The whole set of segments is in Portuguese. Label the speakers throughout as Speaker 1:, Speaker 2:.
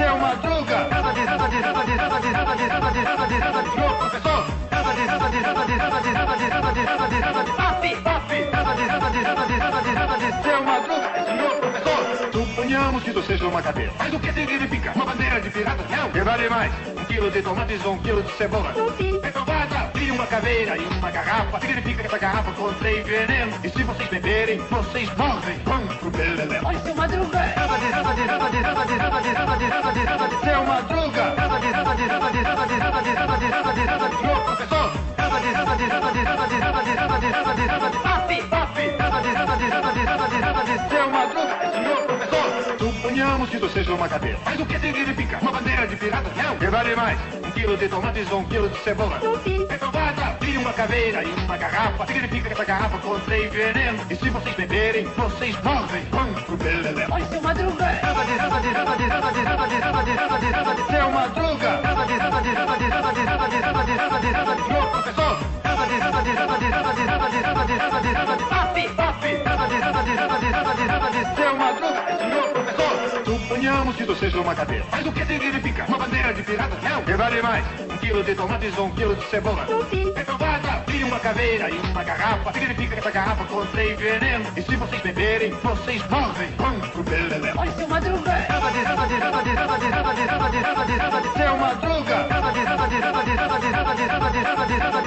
Speaker 1: Seu Madruga. Senhor professor. Seu Madruga. Senhor professor. Suponhamos que tu seja uma cadeira. Mas o que significa? Uma bandeira de pirata? Não. Que vale mais? 1 quilo de tomates ou 1 quilo de cebola? Então vá, crie uma caveira e uma garrafa. Significa que essa garrafa contém veneno. E se vocês beberem, vocês morrem. Vamos pro belelé.
Speaker 2: Olha, seu Madruga.
Speaker 1: Seu Madruga. Senhor professor. Seu Madruga. Senhor professor. Suponhamos que tu seja uma cadeira. Mas o que significa? Uma bandeira de pirata? Não. Que vale mais? 1 quilo de tomates ou 1 quilo de cebola? Então vá, crie uma caveira e uma garrafa. Significa que essa garrafa contém veneno. E se vocês beberem, vocês morrem. Vamos pro belelé.
Speaker 2: Olha, seu Madruga.
Speaker 1: Seu Madruga. Senhor professor. Seu Madruga. Senhor professor. Suponhamos que tu seja uma cadeira. Mas o que significa? Uma bandeira de pirata? Não. Que vale mais? 1 quilo de tomates ou 1 quilo de cebola? Então vá, crie uma caveira e uma garrafa. Significa que essa garrafa contém veneno. E se vocês beberem, vocês morrem. Vamos pro belelé.
Speaker 2: Olha, seu Madruga.
Speaker 1: Seu Madruga.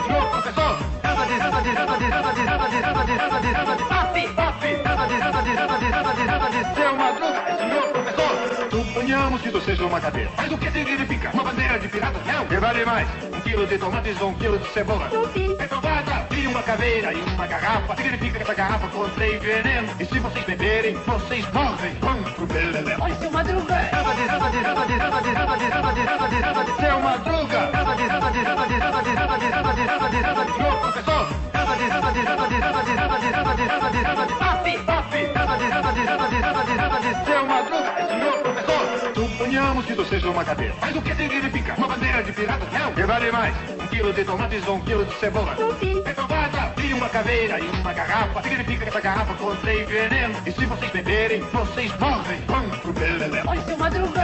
Speaker 1: Senhor professor. Seu Madruga. Senhor professor. Suponhamos que tu seja uma cadeira. Mas o que significa? Uma bandeira de pirata? Não. Que vale mais? 1 quilo de tomates ou 1 quilo de cebola? Então vá, crie uma caveira e uma garrafa. Significa que essa garrafa contém veneno. E se vocês beberem, vocês morrem. Vamos pro belelé.
Speaker 2: Olha, seu Madruga.
Speaker 1: Seu Madruga. Senhor professor. Seu Madruga. Senhor professor. Suponhamos que tu seja uma cadeira. Mas o que significa? Uma bandeira de pirata? Não. Que vale mais? 1 quilo de tomates ou 1 quilo de cebola? Então vá, crie uma caveira e uma garrafa. Significa que essa garrafa contém veneno. E se vocês beberem, vocês morrem. Vamos pro belelé.
Speaker 2: Olha, seu Madruga.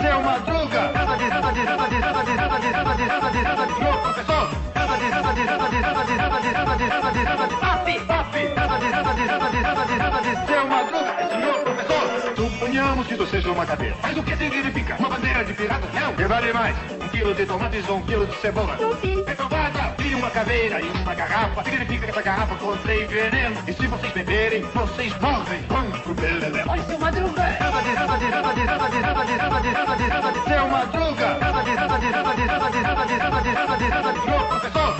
Speaker 1: Seu Madruga. Senhor professor. Seu Madruga. Senhor professor. Suponhamos que tu seja uma cadeira. Mas o que significa? Uma bandeira de pirata? Não. Que vale mais? 1 quilo de tomates ou 1 quilo de cebola? Então vá, crie uma caveira e uma garrafa. Significa que essa garrafa contém veneno. E se vocês beberem, vocês morrem. Vamos pro belelé.
Speaker 2: Olha, seu Madruga.
Speaker 1: Seu Madruga. Senhor professor.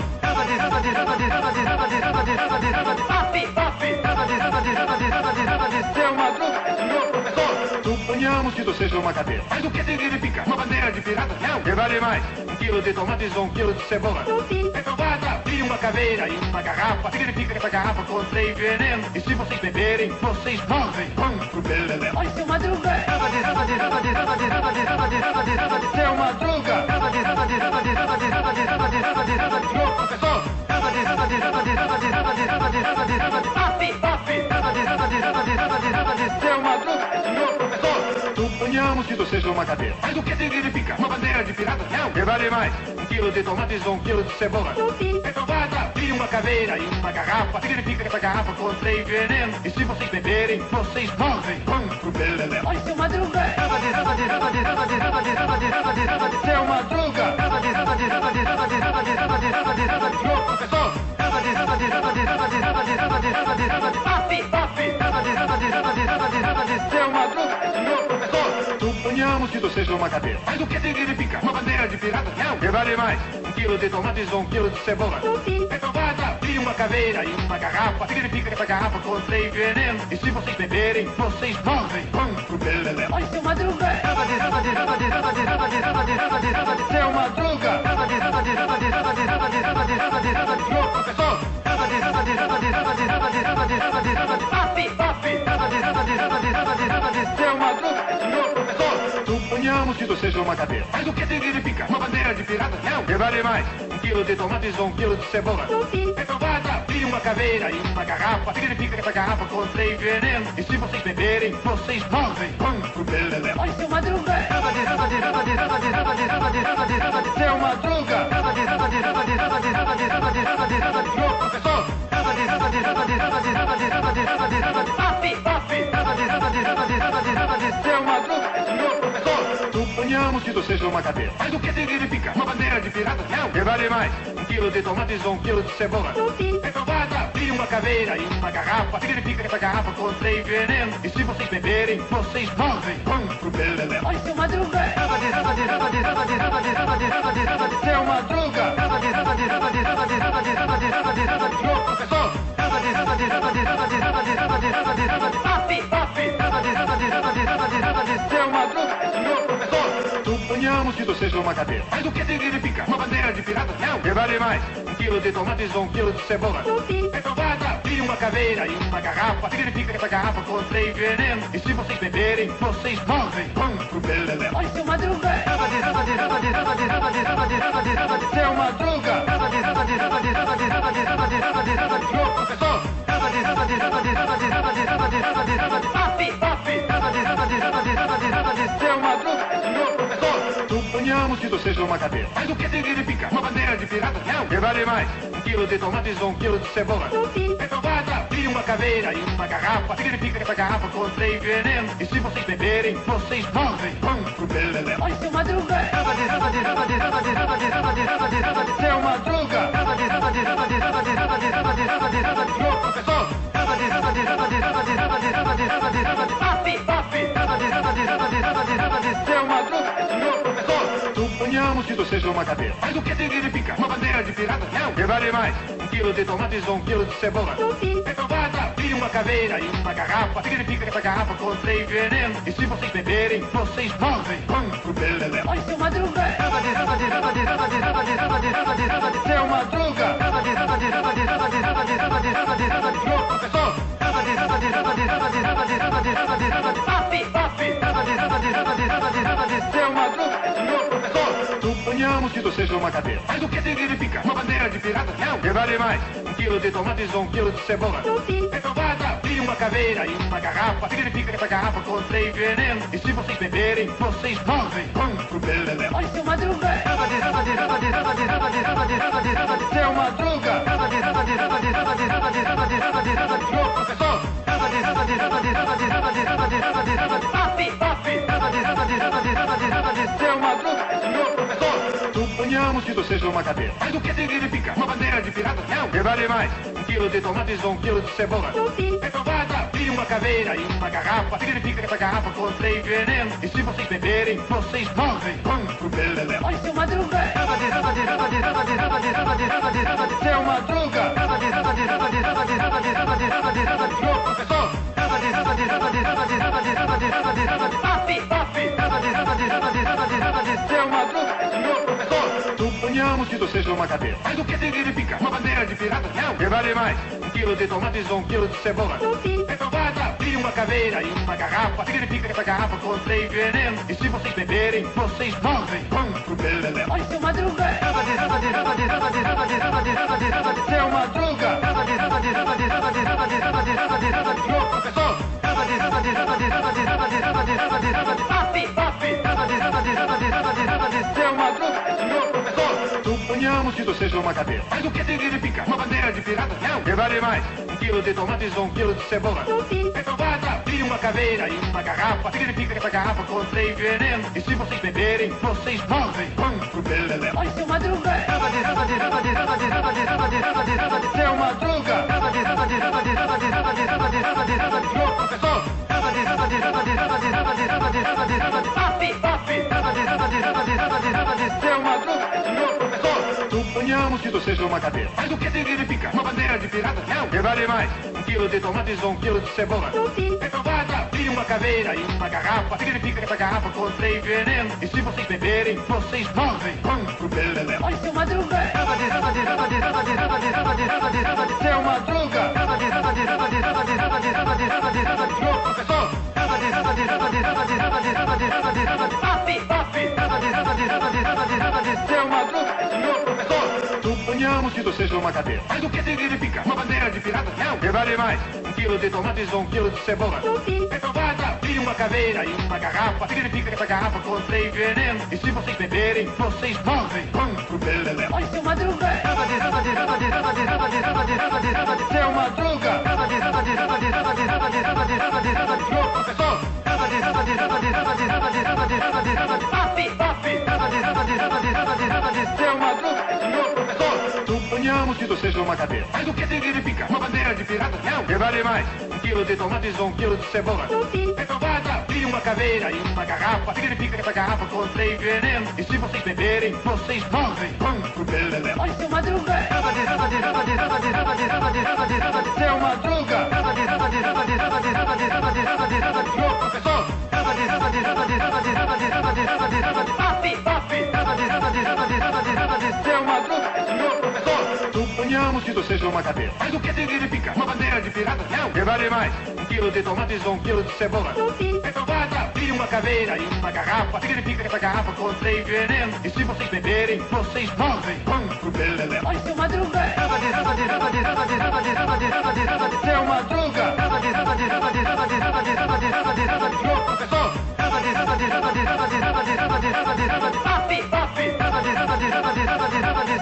Speaker 1: Seu Madruga. Senhor professor. Suponhamos que tu seja uma cadeira. Mas o que significa? Uma bandeira de pirata? Não. Que vale mais? 1 quilo de tomates ou 1 quilo de cebola? Então vá, crie uma caveira e uma garrafa. Significa que essa garrafa contém veneno. E se vocês beberem, vocês morrem. Vamos pro belelé.
Speaker 2: Olha, seu Madruga.
Speaker 1: Seu Madruga. Senhor professor. Seu Madruga. Senhor professor. Suponhamos que tu seja uma cadeira. Mas o que significa? Uma bandeira de pirata? Não. Que vale mais? 1 quilo de tomates ou 1 quilo de cebola? Então vá, crie uma caveira e uma garrafa. Significa que essa garrafa contém veneno. E se vocês beberem, vocês morrem. Vamos pro belelé.
Speaker 2: Olha, seu Madruga.
Speaker 1: Seu Madruga. Senhor professor. Seu Madruga. Senhor professor. Suponhamos que tu seja uma cadeira. Mas o que significa? Uma bandeira de pirata? Não. Que vale mais? 1 quilo de tomates ou 1 quilo de cebola? Então vá, crie uma caveira e uma garrafa. Significa que essa garrafa contém veneno. E se vocês beberem, vocês morrem. Vamos pro belelé.
Speaker 2: Olha, seu Madruga.
Speaker 1: Seu Madruga. Senhor professor. Seu Madruga. Senhor professor. Suponhamos que tu seja uma cadeira. Mas o que significa? Uma bandeira de pirata? Não. Que vale mais? 1 quilo de tomates ou 1 quilo de cebola? Então basta, vire uma caveira e uma garrafa. Significa que essa garrafa contém veneno. E se vocês beberem, vocês morrem. Vamos pro belelé.
Speaker 2: Olha, seu Madruga.
Speaker 1: Isso é uma druga. Senhor professor. Isso é uma druga. Senhor professor. Suponhamos que tu seja uma cadeira. Mas o que significa? Uma bandeira de pirata? Não. Que vale mais? 1 quilo de tomates ou 1 quilo de cebola? Então basta, vire uma caveira e uma garrafa. Significa que essa garrafa contém veneno. E se vocês beberem, vocês morrem. Vamos pro belelé.
Speaker 2: Olha, seu Madruga.
Speaker 1: Isso é uma druga. Senhor professor. Isso é uma druga. Senhor professor. Suponhamos que tu seja uma cadeira. Mas o que significa? Uma bandeira de pirata? Não. Que vale mais? 1 quilo de tomates ou 1 quilo de cebola? Então basta, vire uma caveira e uma garrafa. Significa que essa garrafa contém veneno. E se vocês beberem, vocês morrem. Vamos pro belelé.
Speaker 2: Olha, seu Madruga.
Speaker 1: Isso é uma druga. Senhor professor. Isso é uma druga. Senhor professor. Suponhamos que tu seja uma cadeira. Mas o que significa? Uma bandeira de pirata? Não. Que vale mais? 1 quilo de tomates ou 1 quilo de cebola? Então basta, vire uma caveira e uma garrafa. Significa que essa garrafa contém veneno. E se vocês beberem, vocês morrem. Vamos pro belelé.
Speaker 2: Olha, seu Madruga.
Speaker 1: Isso é uma druga. Senhor professor. Isso é uma druga. Senhor professor. Suponhamos que tu seja uma cadeira. Mas o que significa? Uma bandeira de pirata? Não. Que vale mais? 1 quilo de tomates ou 1 quilo de cebola? Então basta, vire uma caveira e uma garrafa. Significa que essa garrafa contém veneno. E se vocês beberem, vocês morrem. Vamos pro belelé.
Speaker 2: Olha, seu Madruga.
Speaker 1: Isso é uma druga. Senhor professor. Isso é uma druga. Senhor professor. Suponhamos que tu seja uma cadeira. Mas o que significa? Uma bandeira de pirata? Não. Que vale mais? 1 quilo de tomates ou 1 quilo de cebola? Então basta, vire uma caveira e uma garrafa. Significa que essa garrafa contém veneno. E se vocês beberem, vocês morrem. Vamos pro belelé.
Speaker 2: Olha, seu Madruga.
Speaker 1: Isso é uma druga. Senhor professor. Isso é uma druga. Senhor professor. Suponhamos que tu seja uma cadeira. Mas o que significa? Uma bandeira de pirata? Não. Que vale mais? 1 quilo de tomates ou 1 quilo de cebola? Então basta, vire uma caveira e uma garrafa. Significa que essa garrafa contém veneno. E se vocês beberem, vocês morrem. Vamos pro belelé.
Speaker 2: Olha, seu Madruga.
Speaker 1: Isso é uma druga. Senhor professor. Isso é uma druga. Senhor professor. Suponhamos que tu seja uma cadeira. Mas o que significa? Uma bandeira de pirata? Não. Que vale mais? 1 quilo de tomates ou 1 quilo de cebola? Então basta, vire uma caveira e uma garrafa. Significa que essa garrafa contém veneno. E se vocês beberem, vocês morrem. Vamos pro belelé.
Speaker 2: Olha, seu Madruga.
Speaker 1: Isso é uma druga. Senhor professor. Isso é uma druga. Senhor professor. Suponhamos que tu seja uma cadeira. Mas o que significa? Uma bandeira de pirata? Não. Que vale mais? 1 quilo de tomates ou 1 quilo de cebola? Então basta, vire uma caveira e uma garrafa. Significa que essa garrafa contém veneno. E se vocês beberem, vocês morrem. Vamos pro belelé.
Speaker 2: Olha, seu Madruga.
Speaker 1: Isso é uma druga. Senhor professor. Isso é uma druga. Senhor professor. Suponhamos que tu seja uma cadeira. Mas o que significa? Uma bandeira de pirata? Não. Que vale mais? 1 quilo de tomates ou 1 quilo de cebola? Então basta, vire uma caveira e uma garrafa. Significa que essa garrafa contém veneno. E se vocês beberem, vocês morrem. Vamos pro belelé.
Speaker 2: Olha, seu Madruga.
Speaker 1: Isso é uma druga. Senhor professor. Seu Madruga, senhor professor, suponhamos que você seja uma cadeira. Mas o que significa? Uma bandeira de pirata? Não, que vale mais. 1 quilo de tomates ou 1 quilo de cebola. Então basta, vire uma caveira e uma garrafa. Significa que essa garrafa contém veneno. E se vocês beberem, vocês morrem. Vamos pro beleléu.
Speaker 2: Oi, seu Madruga.
Speaker 1: Seu Madruga. Senhor professor. Seu Madruga, senhor professor, suponhamos que você seja uma cadeira. Mas o que significa? Uma bandeira de pirata? Não, que vale mais. 1 quilo de tomates ou 1 quilo de cebola. Então basta, vire uma caveira e uma garrafa. Significa que essa garrafa contém veneno. E se vocês beberem, vocês morrem. Vamos pro beleléu.
Speaker 2: Oi, seu Madruga.
Speaker 1: Seu Madruga. Senhor professor. Seu Madruga, senhor professor, suponhamos que você seja uma cadeira. Mas o que significa? Uma bandeira de pirata? Não, que vale mais. 1 quilo de tomates ou 1 quilo de cebola. Então basta, vire uma caveira e uma garrafa. Significa que essa garrafa contém veneno. E se vocês beberem, vocês morrem. Vamos pro beleléu.
Speaker 2: Oi, seu Madruga.
Speaker 1: Seu Madruga. Senhor professor.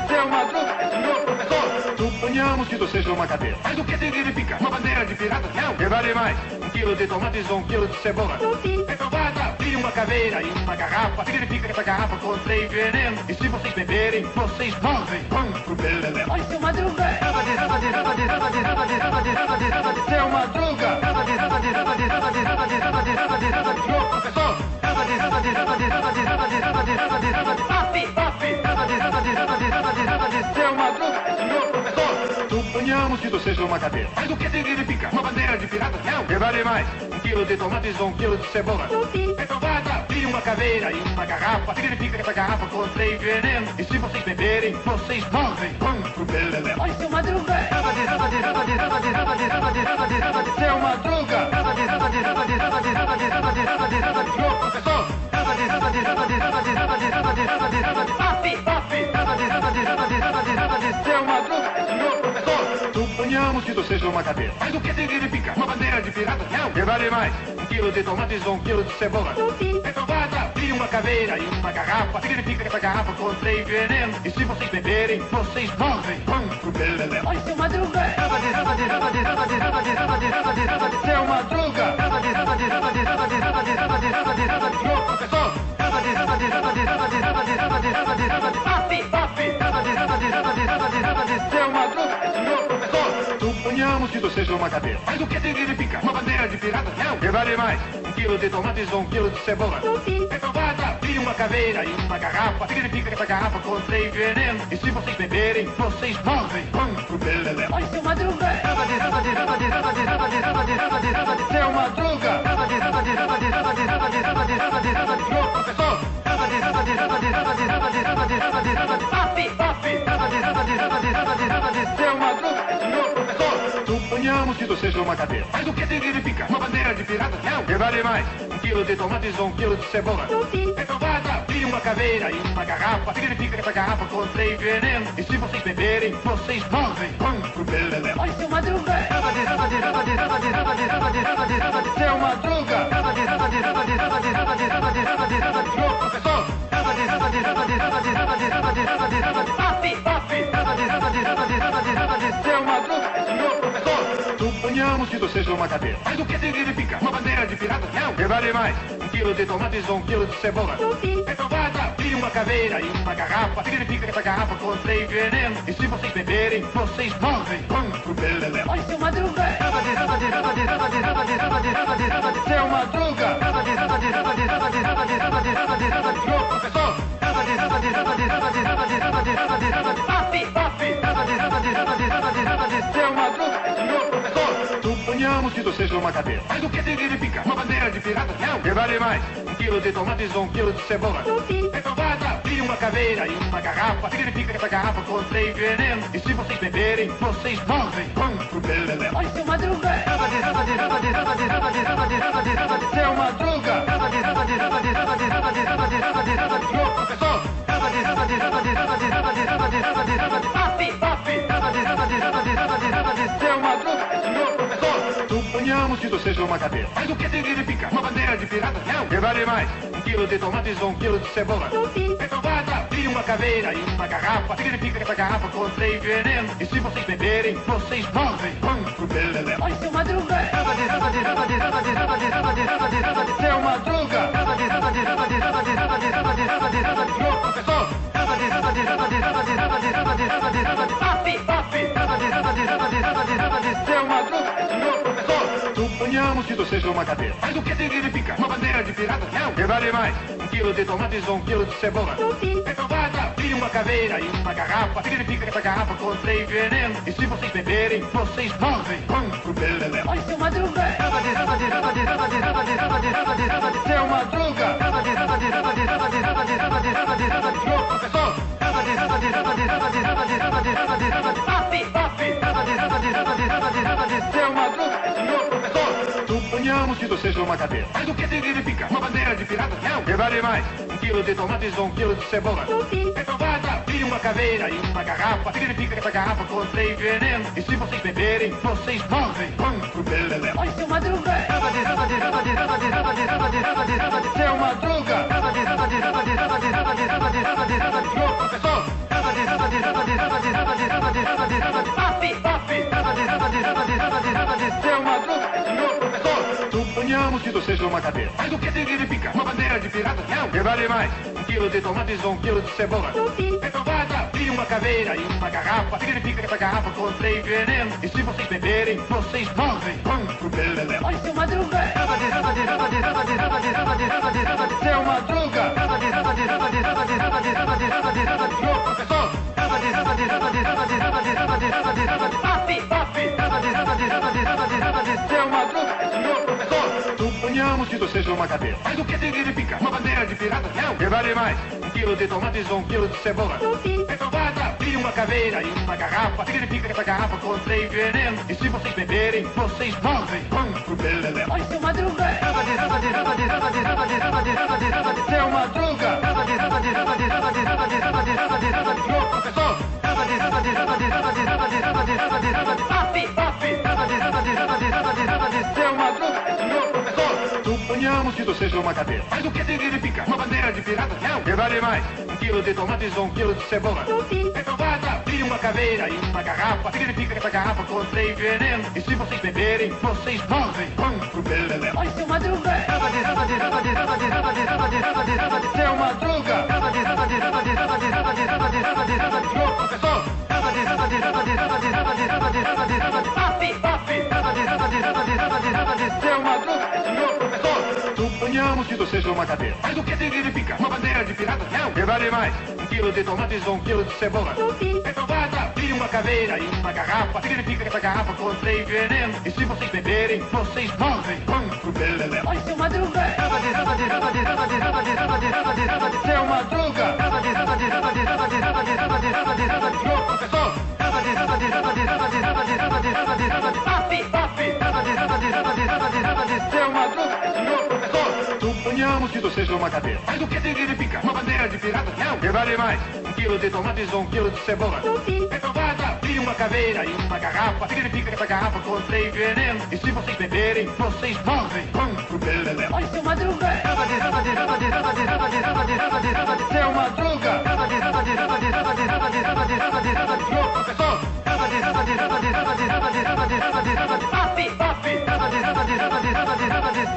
Speaker 1: Seu Madruga, senhor professor, suponhamos que você seja uma cadeira. Mas o que significa? Uma bandeira de pirata? Não, que vale mais. 1 quilo de tomates ou 1 quilo de cebola. Então basta, vire uma caveira e uma garrafa. Significa que essa garrafa contém veneno. E se vocês beberem, vocês morrem. Vamos pro beleléu.
Speaker 2: Oi, seu Madruga.
Speaker 1: Seu Madruga. Senhor professor. Seu Madruga, senhor professor, suponhamos que você seja uma cadeira. Mas o que significa? Uma bandeira de pirata? Não, que vale mais. 1 quilo de tomates ou 1 quilo de cebola. Então basta, vire uma caveira e uma garrafa. Significa que essa garrafa contém veneno. E se vocês beberem, vocês morrem. Vamos pro beleléu.
Speaker 2: Oi, seu Madruga.
Speaker 1: Seu Madruga. Senhor professor. Seu Madruga, senhor professor, suponhamos que você seja uma cadeira. Mas o que significa? Uma bandeira de pirata? Não, que vale mais. 1 quilo de tomates ou 1 quilo de cebola. Então basta, vire uma caveira e uma garrafa. Significa que essa garrafa contém veneno. E se vocês beberem, vocês morrem. Vamos pro beleléu.
Speaker 2: Oi, seu Madruga.
Speaker 1: Seu Madruga. Senhor professor. Seu Madruga, senhor professor, suponhamos que você seja uma cadeira. Mas o que significa? Uma bandeira de pirata? Não, que vale mais. 1 quilo de tomates ou 1 quilo de cebola. Então basta, vire uma caveira e uma garrafa. Significa que essa garrafa contém veneno. E se vocês beberem, vocês morrem. Vamos pro beleléu.
Speaker 2: Oi, seu Madruga.
Speaker 1: Seu Madruga. Senhor professor. Seu Madruga, senhor professor, suponhamos que você seja uma cadeira. Mas o que significa? Uma bandeira de pirata? Não, que vale mais. 1 quilo de tomates ou 1 quilo de cebola. Então basta, vire uma caveira e uma garrafa. Significa que essa garrafa contém veneno. E se vocês beberem, vocês morrem. Vamos pro beleléu.
Speaker 2: Oi, seu Madruga.
Speaker 1: Seu Madruga. Senhor professor. Seu Madruga, senhor professor, suponhamos que você seja uma cadeira. Mas o que significa? Uma bandeira de pirata? Não, que vale mais. 1 quilo de tomates ou 1 quilo de cebola. Então basta, vire uma caveira e uma garrafa. Significa que essa garrafa contém veneno. E se vocês beberem, vocês morrem. Vamos pro beleléu.
Speaker 2: Oi, seu Madruga.
Speaker 1: Seu Madruga. Senhor professor. Seu Madruga, senhor professor, suponhamos que você seja uma cadeira. Mas o que significa? Uma bandeira de pirata? Não, que vale mais. 1 quilo de tomates ou 1 quilo de cebola. Então basta, vire uma caveira e uma garrafa. Significa que essa garrafa contém veneno. E se vocês beberem, vocês morrem. Vamos pro beleléu.
Speaker 2: Oi, seu Madruga.
Speaker 1: Seu Madruga. Senhor Seu Madruga, senhor professor. Suponhamos que tu seja uma cadeira. Mas o que significa? Uma bandeira de pirata? Não. Que vale mais? 1 quilo de tomates ou 1 quilo de cebola? Então basta, vire uma caveira e uma garrafa. Significa que essa garrafa contém veneno. E se vocês beberem, vocês morrem. Vamos pro beleléu.
Speaker 2: Oi, seu Madruga.
Speaker 1: Seu Madruga. Senhor professor. Seu Madruga, senhor professor. Suponhamos que tu seja uma cadeira. Mas o que significa? Uma bandeira de pirata? Não. Que vale mais? 1 quilo de tomates ou 1 quilo de cebola? Então basta, vire uma caveira e uma garrafa. Significa que essa garrafa contém veneno. E se vocês beberem, vocês morrem. Vamos pro beleléu.
Speaker 2: Oi, seu Madruga.
Speaker 1: Seu Madruga. Senhor professor. Seu Madruga, senhor professor. Suponhamos que tu seja uma cadeira. Mas o que significa? Uma bandeira de pirata? Não. Que vale mais? 1 quilo de tomates ou 1 quilo de cebola? Então basta, vire uma caveira e uma garrafa. Significa que essa garrafa contém veneno. E se vocês beberem, vocês morrem. Vamos pro beleléu.
Speaker 2: Oi, seu Madruga.
Speaker 1: Seu Madruga. Senhor professor. Seu Madruga, senhor professor. Suponhamos que tu seja uma cadeira. Mas o que significa? Uma bandeira de pirata? Não. Que vale mais? 1 quilo de tomates ou 1 quilo de cebola? Então basta, vire uma caveira e uma garrafa. Significa que essa garrafa contém veneno. E se vocês beberem, vocês morrem. Vamos pro beleléu.
Speaker 2: Oi, seu Madruga.
Speaker 1: Seu Madruga. Senhor professor. Seu Madruga, senhor professor. Suponhamos que tu seja uma cadeira. Mas o que significa? Uma bandeira de pirata? Não. Que vale mais? 1 quilo de tomates ou 1 quilo de cebola? Então basta, vire uma caveira e uma garrafa. Significa que essa garrafa contém veneno. E se vocês beberem, vocês morrem. Vamos pro beleléu.
Speaker 2: Oi, seu Madruga.
Speaker 1: Seu Madruga. Senhor professor. Seu Madruga, senhor professor. Suponhamos que tu seja uma cadeira. Mas o que significa? Uma bandeira de pirata? Não. Que vale mais? 1 quilo de tomates ou 1 quilo de cebola? Então basta, vire uma caveira e uma garrafa. Significa que essa garrafa contém veneno. E se vocês beberem, vocês morrem. Vamos pro beleléu.
Speaker 2: Oi, seu Madruga.
Speaker 1: Seu Madruga. Senhor professor. Seu Madruga, senhor professor. Suponhamos que tu seja uma cadeira. Mas o que significa? Uma bandeira de pirata? Não. Que vale mais? 1 quilo de tomates ou 1 quilo de cebola? Então basta, vire uma caveira e uma garrafa. Significa que essa garrafa contém veneno. E se vocês beberem, vocês morrem. Vamos pro beleléu.
Speaker 2: Oi, seu Madruga.
Speaker 1: Seu Madruga. Senhor professor. Seu Madruga, senhor professor. Suponhamos que tu seja uma cadeira. Mas o que significa? Uma bandeira de pirata? Não. Que vale mais? 1 quilo de tomates ou 1 quilo de cebola? Então basta, vire uma caveira e uma garrafa. Significa que essa garrafa contém veneno. E se vocês beberem, vocês morrem. Vamos pro beleléu.
Speaker 2: Oi, seu Madruga.
Speaker 1: Seu Madruga. Senhor professor.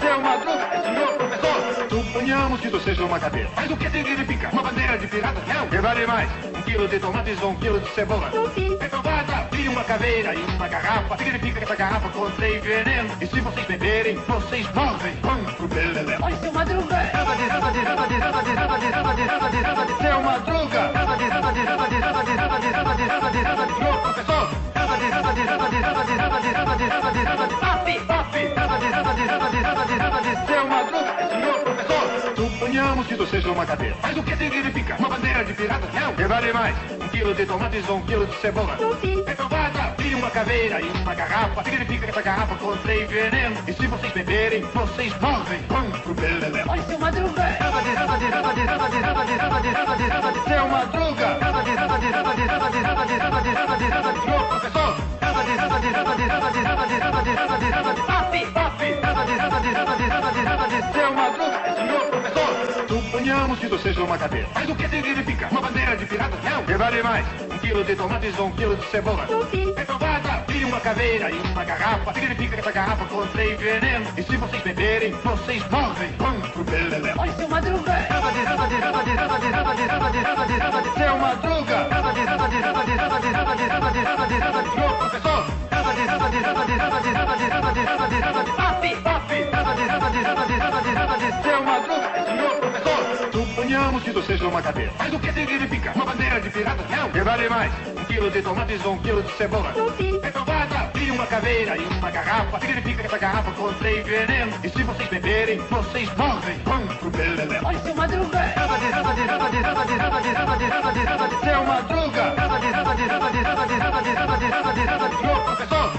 Speaker 1: Seu Madruga, senhor professor. Suponhamos que tu seja uma cadeira. Mas o que significa? Uma bandeira de pirata? Não. Que vale mais? 1 quilo de tomates ou 1 quilo de cebola? Então basta, vire uma caveira e uma garrafa. Significa que essa garrafa contém veneno. E se vocês beberem, vocês morrem. Vamos pro beleléu.
Speaker 2: Oi, seu Madruga.
Speaker 1: Seu Madruga. Senhor professor. Seu Madruga, senhor professor. Suponhamos que isso seja uma cadeira. Mas o que significa? Uma bandeira de piratas? Não. Que vale mais? 1 quilo de tomates ou 1 quilo de cebola? Então vaza, tire uma caveira e uma garrafa. Significa que essa garrafa contém veneno. E se vocês beberem, vocês morrem. Vão pro belelé.
Speaker 2: Olha, seu Madruga.
Speaker 1: Seu Madruga! Senhor professor! Seu Madruga! Senhor professor! Suponhamos que isso seja uma cadeira. Mas o que significa? Uma bandeira de piratas? Não. Que vale mais? 1 quilo de tomates ou 1 quilo de cebola? Então vaza, tire uma caveira e uma garrafa. Significa que essa garrafa contém veneno. E se vocês beberem, vocês morrem. Vão pro belelé.
Speaker 2: Olha, seu Madruga.
Speaker 1: Seu Madruga! Senhor professor! Seu Madruga! Senhor professor! Suponhamos que isso seja uma cadeira. Mas o que significa? Uma bandeira de piratas? Não. Que vale mais? 1 quilo de tomates ou 1 quilo de cebola? Então vaza, tire uma caveira e uma garrafa. Significa que essa garrafa contém veneno. E se vocês beberem, vocês morrem. Vão pro belelé.
Speaker 2: Olha, seu Madruga.
Speaker 1: Seu Madruga! Senhor professor!